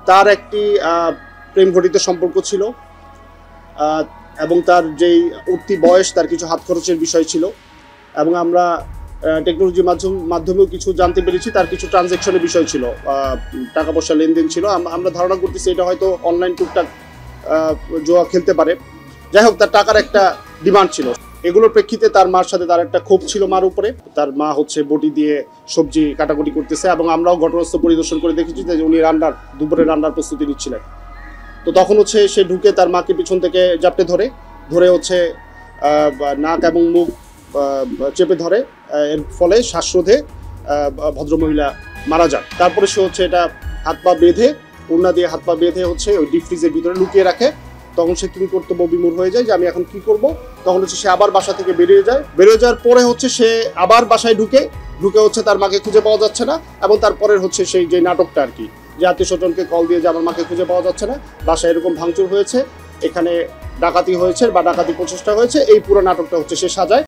তার একটি প্রেম ঘটিত সম্পর্ক ছিল এবং তার যেই উঠতি বয়স, তার কিছু হাত খরচের বিষয় ছিল এবং আমরা টেকনোলজির মাধ্যমেও কিছু জানতে পেরেছি তার কিছু ট্রানজ্যাকশনের বিষয় ছিল, টাকা পয়সা লেনদেন ছিল। আমরা ধারণা করতেছি এটা হয়তো অনলাইন টুকটাক জুয়া খেলতে পারে। যাই হোক, তার টাকার একটা ডিমান্ড ছিল। এগুলোর প্রেক্ষিতে তার মার সাথে তার একটা ক্ষোভ ছিল মার উপরে। তার মা বটি দিয়ে সবজি কাটাকুটি করতেছে এবং আমরাও ঘটনাস্থল পরিদর্শন করে দেখেছি যে উনি দুপুরে রান্নার প্রস্তুতি নিচ্ছিলেন। তো তখন সে ঢুকে তার মাকে পিছন থেকে জাপটে ধরে নাক এবং মুখ চেপে ধরে। এর ফলে শ্বাসরোধে ভদ্রমহিলা মারা যান। তারপরে সে এটা হাত পা বেঁধে, ওড়না দিয়ে হাত পা বেঁধে ওই ডিপ ফ্রিজের ভিতরে লুকিয়ে রাখে। তখন সে কি কর্তব্য বিমূঢ় হয়ে যায় যে আমি এখন কি করব। তখন সে আবার বাসা থেকে বেরিয়ে যাওয়ার পরে সে আবার বাসায় ঢুকে তার মাকে খুঁজে পাওয়া যাচ্ছে না। এবং তারপরের সেই যে নাটকটা আর কি, যে আত্মীয় স্বজনকে কল দিয়ে যে আমার মাকে খুঁজে পাওয়া যাচ্ছে না, বাসায় এরকম ভাঙচুর হয়েছে, এখানে ডাকাতি হয়েছে বা ডাকাতি প্রচেষ্টা হয়েছে, এই পুরো নাটকটা সে সাজায়।